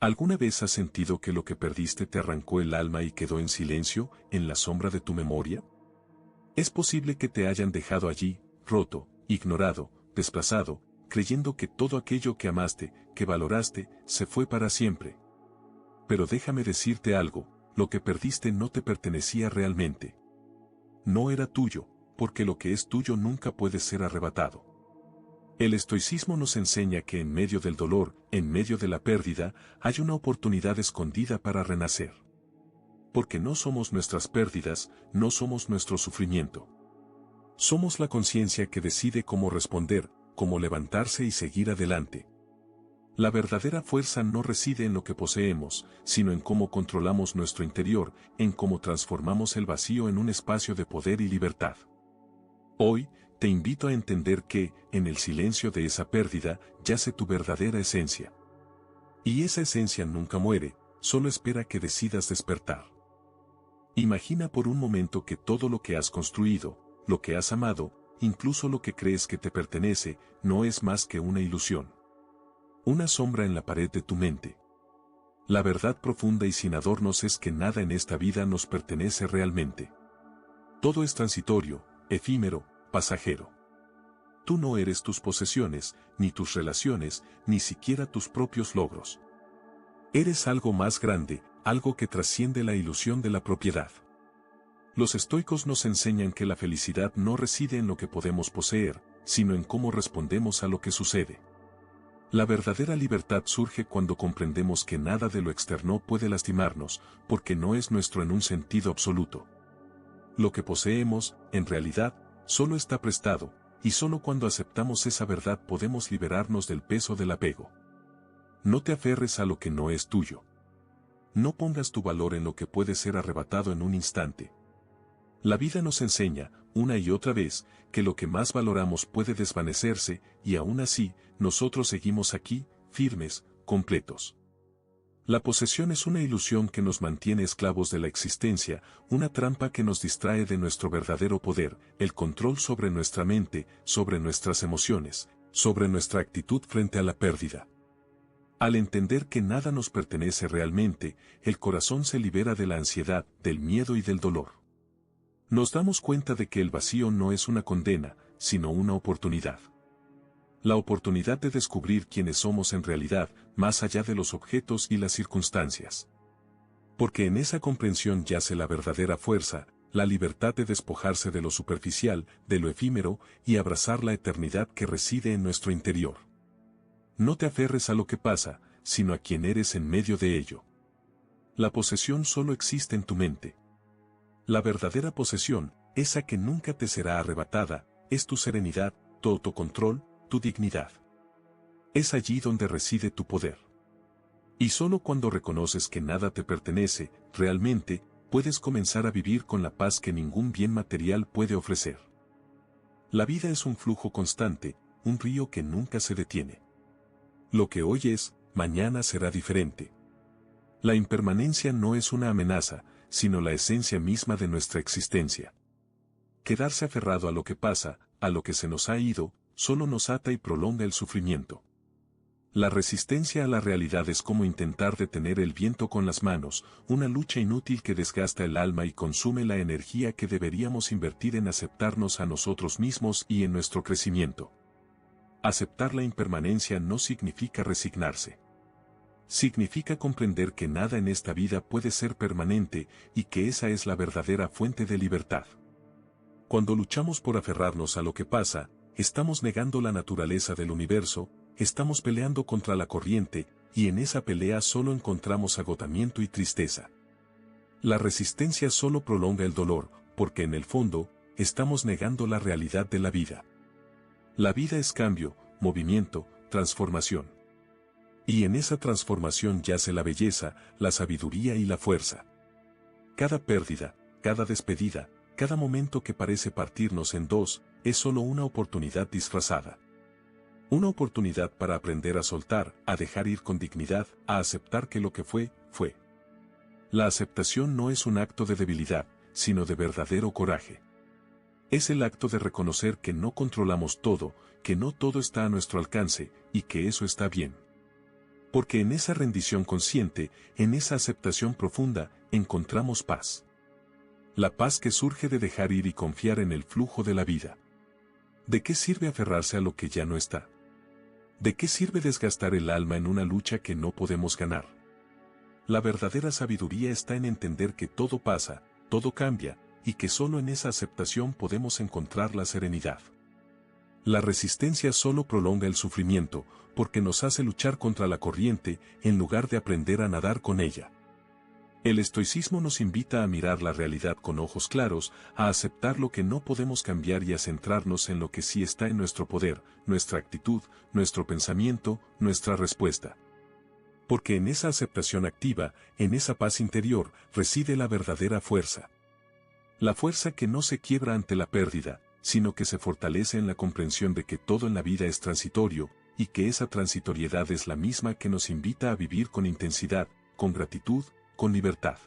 ¿Alguna vez has sentido que lo que perdiste te arrancó el alma y quedó en silencio, en la sombra de tu memoria? Es posible que te hayan dejado allí, roto, ignorado, desplazado, creyendo que todo aquello que amaste, que valoraste, se fue para siempre. Pero déjame decirte algo, lo que perdiste no te pertenecía realmente. No era tuyo, porque lo que es tuyo nunca puede ser arrebatado. El estoicismo nos enseña que en medio del dolor, en medio de la pérdida, hay una oportunidad escondida para renacer. Porque no somos nuestras pérdidas, no somos nuestro sufrimiento. Somos la conciencia que decide cómo responder, cómo levantarse y seguir adelante. La verdadera fuerza no reside en lo que poseemos, sino en cómo controlamos nuestro interior, en cómo transformamos el vacío en un espacio de poder y libertad. Hoy, te invito a entender que, en el silencio de esa pérdida, yace tu verdadera esencia. Y esa esencia nunca muere, solo espera que decidas despertar. Imagina por un momento que todo lo que has construido, lo que has amado, incluso lo que crees que te pertenece, no es más que una ilusión. Una sombra en la pared de tu mente. La verdad profunda y sin adornos es que nada en esta vida nos pertenece realmente. Todo es transitorio, efímero, pasajero. Tú no eres tus posesiones, ni tus relaciones, ni siquiera tus propios logros. Eres algo más grande, algo que trasciende la ilusión de la propiedad. Los estoicos nos enseñan que la felicidad no reside en lo que podemos poseer, sino en cómo respondemos a lo que sucede. La verdadera libertad surge cuando comprendemos que nada de lo externo puede lastimarnos, porque no es nuestro en un sentido absoluto. Lo que poseemos, en realidad, solo está prestado, y solo cuando aceptamos esa verdad podemos liberarnos del peso del apego. No te aferres a lo que no es tuyo. No pongas tu valor en lo que puede ser arrebatado en un instante. La vida nos enseña, una y otra vez, que lo que más valoramos puede desvanecerse, y aún así, nosotros seguimos aquí, firmes, completos. La posesión es una ilusión que nos mantiene esclavos de la existencia, una trampa que nos distrae de nuestro verdadero poder, el control sobre nuestra mente, sobre nuestras emociones, sobre nuestra actitud frente a la pérdida. Al entender que nada nos pertenece realmente, el corazón se libera de la ansiedad, del miedo y del dolor. Nos damos cuenta de que el vacío no es una condena, sino una oportunidad. La oportunidad de descubrir quiénes somos en realidad, más allá de los objetos y las circunstancias. Porque en esa comprensión yace la verdadera fuerza, la libertad de despojarse de lo superficial, de lo efímero, y abrazar la eternidad que reside en nuestro interior. No te aferres a lo que pasa, sino a quien eres en medio de ello. La posesión solo existe en tu mente. La verdadera posesión, esa que nunca te será arrebatada, es tu serenidad, tu autocontrol, tu dignidad. Es allí donde reside tu poder. Y solo cuando reconoces que nada te pertenece, realmente, puedes comenzar a vivir con la paz que ningún bien material puede ofrecer. La vida es un flujo constante, un río que nunca se detiene. Lo que hoy es, mañana será diferente. La impermanencia no es una amenaza, sino la esencia misma de nuestra existencia. Quedarse aferrado a lo que pasa, a lo que se nos ha ido, solo nos ata y prolonga el sufrimiento. La resistencia a la realidad es como intentar detener el viento con las manos, una lucha inútil que desgasta el alma y consume la energía que deberíamos invertir en aceptarnos a nosotros mismos y en nuestro crecimiento. Aceptar la impermanencia no significa resignarse. Significa comprender que nada en esta vida puede ser permanente y que esa es la verdadera fuente de libertad. Cuando luchamos por aferrarnos a lo que pasa, estamos negando la naturaleza del universo, estamos peleando contra la corriente, y en esa pelea solo encontramos agotamiento y tristeza. La resistencia solo prolonga el dolor, porque en el fondo, estamos negando la realidad de la vida. La vida es cambio, movimiento, transformación. Y en esa transformación yace la belleza, la sabiduría y la fuerza. Cada pérdida, cada despedida, cada momento que parece partirnos en dos, es solo una oportunidad disfrazada. Una oportunidad para aprender a soltar, a dejar ir con dignidad, a aceptar que lo que fue, fue. La aceptación no es un acto de debilidad, sino de verdadero coraje. Es el acto de reconocer que no controlamos todo, que no todo está a nuestro alcance, y que eso está bien. Porque en esa rendición consciente, en esa aceptación profunda, encontramos paz. La paz que surge de dejar ir y confiar en el flujo de la vida. ¿De qué sirve aferrarse a lo que ya no está? ¿De qué sirve desgastar el alma en una lucha que no podemos ganar? La verdadera sabiduría está en entender que todo pasa, todo cambia, y que solo en esa aceptación podemos encontrar la serenidad. La resistencia solo prolonga el sufrimiento, porque nos hace luchar contra la corriente en lugar de aprender a nadar con ella. El estoicismo nos invita a mirar la realidad con ojos claros, a aceptar lo que no podemos cambiar y a centrarnos en lo que sí está en nuestro poder, nuestra actitud, nuestro pensamiento, nuestra respuesta. Porque en esa aceptación activa, en esa paz interior, reside la verdadera fuerza. La fuerza que no se quiebra ante la pérdida, sino que se fortalece en la comprensión de que todo en la vida es transitorio, y que esa transitoriedad es la misma que nos invita a vivir con intensidad, con gratitud, con libertad.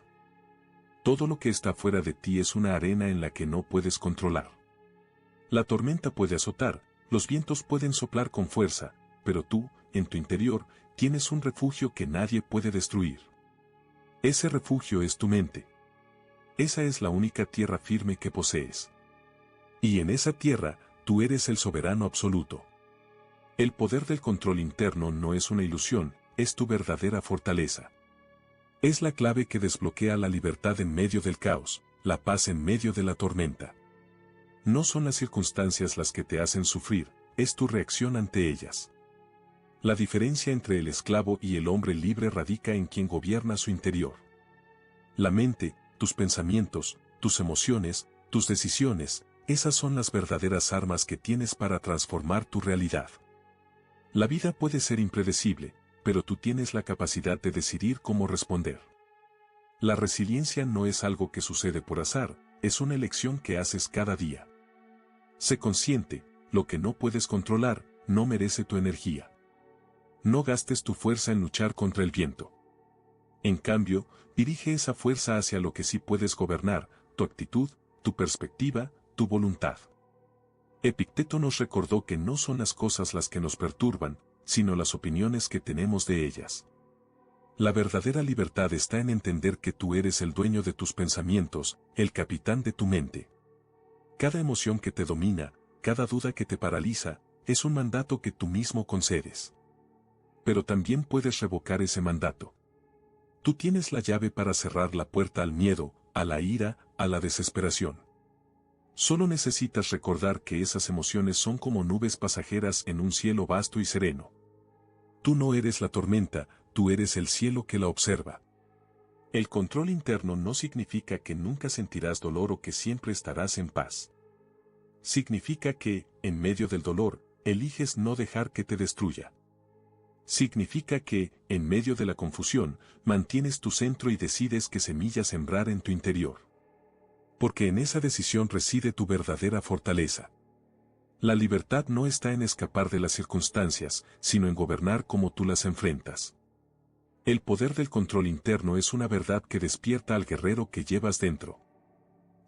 Todo lo que está fuera de ti es una arena en la que no puedes controlar. La tormenta puede azotar, los vientos pueden soplar con fuerza, pero tú, en tu interior, tienes un refugio que nadie puede destruir. Ese refugio es tu mente. Esa es la única tierra firme que posees. Y en esa tierra, tú eres el soberano absoluto. El poder del control interno no es una ilusión, es tu verdadera fortaleza. Es la clave que desbloquea la libertad en medio del caos, la paz en medio de la tormenta. No son las circunstancias las que te hacen sufrir, es tu reacción ante ellas. La diferencia entre el esclavo y el hombre libre radica en quien gobierna su interior. La mente, tus pensamientos, tus emociones, tus decisiones, esas son las verdaderas armas que tienes para transformar tu realidad. La vida puede ser impredecible, pero tú tienes la capacidad de decidir cómo responder. La resiliencia no es algo que sucede por azar, es una elección que haces cada día. Sé consciente, lo que no puedes controlar, no merece tu energía. No gastes tu fuerza en luchar contra el viento. En cambio, dirige esa fuerza hacia lo que sí puedes gobernar, tu actitud, tu perspectiva, tu voluntad. Epicteto nos recordó que no son las cosas las que nos perturban, sino las opiniones que tenemos de ellas. La verdadera libertad está en entender que tú eres el dueño de tus pensamientos, el capitán de tu mente. Cada emoción que te domina, cada duda que te paraliza, es un mandato que tú mismo concedes. Pero también puedes revocar ese mandato. Tú tienes la llave para cerrar la puerta al miedo, a la ira, a la desesperación. Solo necesitas recordar que esas emociones son como nubes pasajeras en un cielo vasto y sereno. Tú no eres la tormenta, tú eres el cielo que la observa. El control interno no significa que nunca sentirás dolor o que siempre estarás en paz. Significa que, en medio del dolor, eliges no dejar que te destruya. Significa que, en medio de la confusión, mantienes tu centro y decides qué semilla sembrar en tu interior. Porque en esa decisión reside tu verdadera fortaleza. La libertad no está en escapar de las circunstancias, sino en gobernar como tú las enfrentas. El poder del control interno es una verdad que despierta al guerrero que llevas dentro.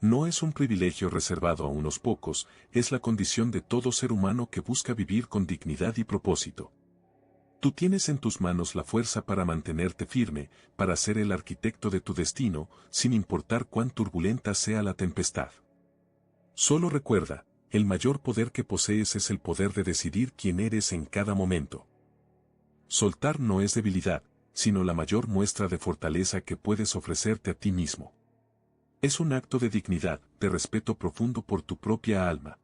No es un privilegio reservado a unos pocos, es la condición de todo ser humano que busca vivir con dignidad y propósito. Tú tienes en tus manos la fuerza para mantenerte firme, para ser el arquitecto de tu destino, sin importar cuán turbulenta sea la tempestad. Solo recuerda, el mayor poder que posees es el poder de decidir quién eres en cada momento. Soltar no es debilidad, sino la mayor muestra de fortaleza que puedes ofrecerte a ti mismo. Es un acto de dignidad, de respeto profundo por tu propia alma.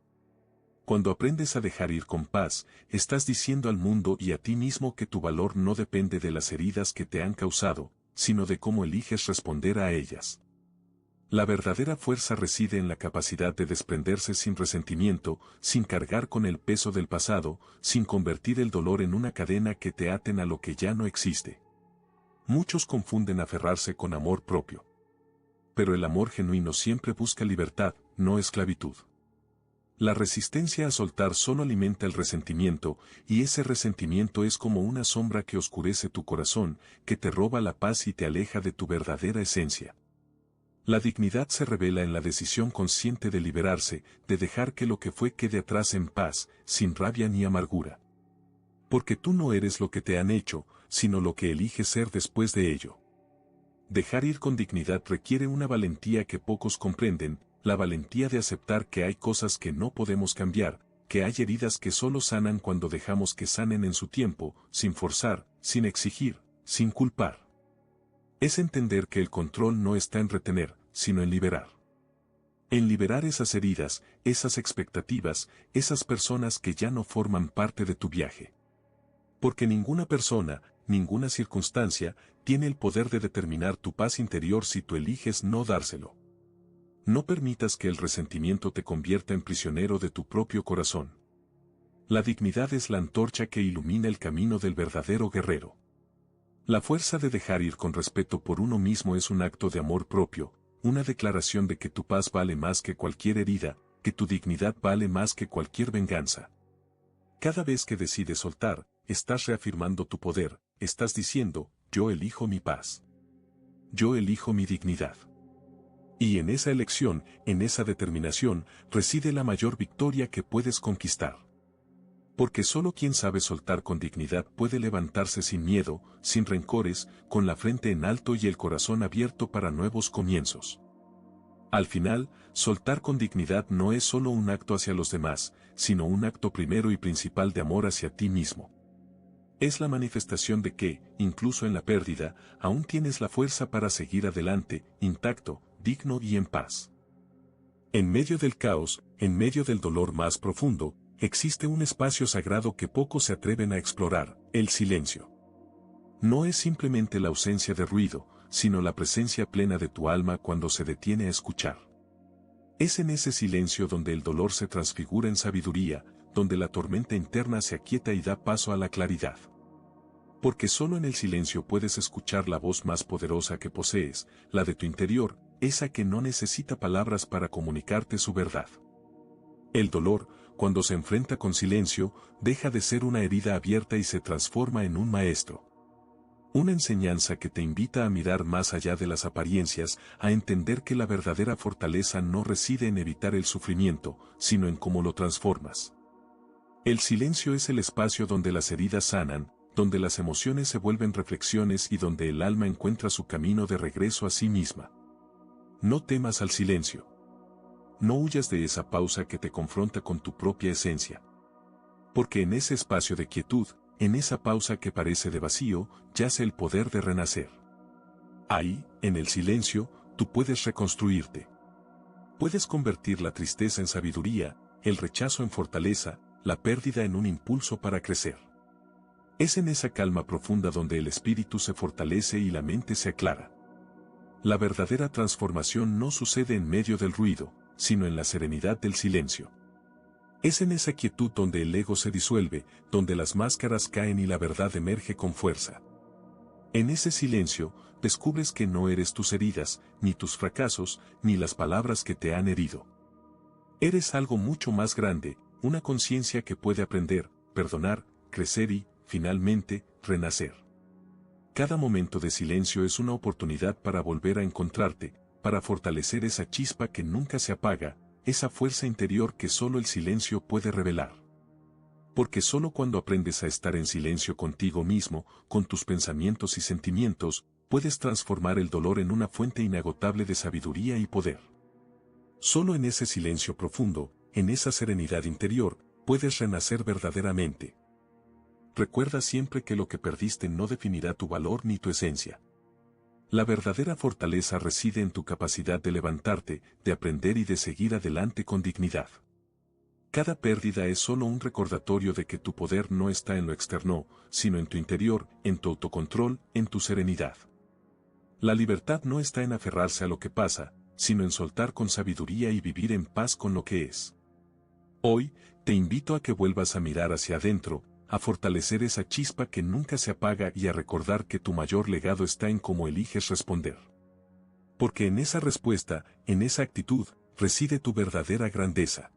Cuando aprendes a dejar ir con paz, estás diciendo al mundo y a ti mismo que tu valor no depende de las heridas que te han causado, sino de cómo eliges responder a ellas. La verdadera fuerza reside en la capacidad de desprenderse sin resentimiento, sin cargar con el peso del pasado, sin convertir el dolor en una cadena que te aten a lo que ya no existe. Muchos confunden aferrarse con amor propio. Pero el amor genuino siempre busca libertad, no esclavitud. La resistencia a soltar solo alimenta el resentimiento, y ese resentimiento es como una sombra que oscurece tu corazón, que te roba la paz y te aleja de tu verdadera esencia. La dignidad se revela en la decisión consciente de liberarse, de dejar que lo que fue quede atrás en paz, sin rabia ni amargura. Porque tú no eres lo que te han hecho, sino lo que eliges ser después de ello. Dejar ir con dignidad requiere una valentía que pocos comprenden, la valentía de aceptar que hay cosas que no podemos cambiar, que hay heridas que solo sanan cuando dejamos que sanen en su tiempo, sin forzar, sin exigir, sin culpar. Es entender que el control no está en retener, sino en liberar. En liberar esas heridas, esas expectativas, esas personas que ya no forman parte de tu viaje. Porque ninguna persona, ninguna circunstancia, tiene el poder de determinar tu paz interior si tú eliges no dárselo. No permitas que el resentimiento te convierta en prisionero de tu propio corazón. La dignidad es la antorcha que ilumina el camino del verdadero guerrero. La fuerza de dejar ir con respeto por uno mismo es un acto de amor propio, una declaración de que tu paz vale más que cualquier herida, que tu dignidad vale más que cualquier venganza. Cada vez que decides soltar, estás reafirmando tu poder, estás diciendo, yo elijo mi paz. Yo elijo mi dignidad. Y en esa elección, en esa determinación, reside la mayor victoria que puedes conquistar. Porque solo quien sabe soltar con dignidad puede levantarse sin miedo, sin rencores, con la frente en alto y el corazón abierto para nuevos comienzos. Al final, soltar con dignidad no es solo un acto hacia los demás, sino un acto primero y principal de amor hacia ti mismo. Es la manifestación de que, incluso en la pérdida, aún tienes la fuerza para seguir adelante, intacto, digno y en paz. En medio del caos, en medio del dolor más profundo, existe un espacio sagrado que pocos se atreven a explorar, el silencio. No es simplemente la ausencia de ruido, sino la presencia plena de tu alma cuando se detiene a escuchar. Es en ese silencio donde el dolor se transfigura en sabiduría, donde la tormenta interna se aquieta y da paso a la claridad. Porque solo en el silencio puedes escuchar la voz más poderosa que posees, la de tu interior, esa que no necesita palabras para comunicarte su verdad. El dolor, cuando se enfrenta con silencio, deja de ser una herida abierta y se transforma en un maestro. Una enseñanza que te invita a mirar más allá de las apariencias, a entender que la verdadera fortaleza no reside en evitar el sufrimiento, sino en cómo lo transformas. El silencio es el espacio donde las heridas sanan, donde las emociones se vuelven reflexiones y donde el alma encuentra su camino de regreso a sí misma. No temas al silencio. No huyas de esa pausa que te confronta con tu propia esencia. Porque en ese espacio de quietud, en esa pausa que parece de vacío, yace el poder de renacer. Ahí, en el silencio, tú puedes reconstruirte. Puedes convertir la tristeza en sabiduría, el rechazo en fortaleza, la pérdida en un impulso para crecer. Es en esa calma profunda donde el espíritu se fortalece y la mente se aclara. La verdadera transformación no sucede en medio del ruido, sino en la serenidad del silencio. Es en esa quietud donde el ego se disuelve, donde las máscaras caen y la verdad emerge con fuerza. En ese silencio, descubres que no eres tus heridas, ni tus fracasos, ni las palabras que te han herido. Eres algo mucho más grande, una conciencia que puede aprender, perdonar, crecer y, finalmente, renacer. Cada momento de silencio es una oportunidad para volver a encontrarte, para fortalecer esa chispa que nunca se apaga, esa fuerza interior que solo el silencio puede revelar. Porque solo cuando aprendes a estar en silencio contigo mismo, con tus pensamientos y sentimientos, puedes transformar el dolor en una fuente inagotable de sabiduría y poder. Solo en ese silencio profundo, en esa serenidad interior, puedes renacer verdaderamente. Recuerda siempre que lo que perdiste no definirá tu valor ni tu esencia. La verdadera fortaleza reside en tu capacidad de levantarte, de aprender y de seguir adelante con dignidad. Cada pérdida es solo un recordatorio de que tu poder no está en lo externo, sino en tu interior, en tu autocontrol, en tu serenidad. La libertad no está en aferrarse a lo que pasa, sino en soltar con sabiduría y vivir en paz con lo que es. Hoy, te invito a que vuelvas a mirar hacia adentro, a fortalecer esa chispa que nunca se apaga y a recordar que tu mayor legado está en cómo eliges responder. Porque en esa respuesta, en esa actitud, reside tu verdadera grandeza.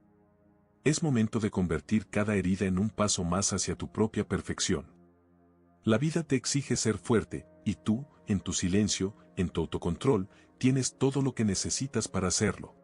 Es momento de convertir cada herida en un paso más hacia tu propia perfección. La vida te exige ser fuerte, y tú, en tu silencio, en tu autocontrol, tienes todo lo que necesitas para hacerlo.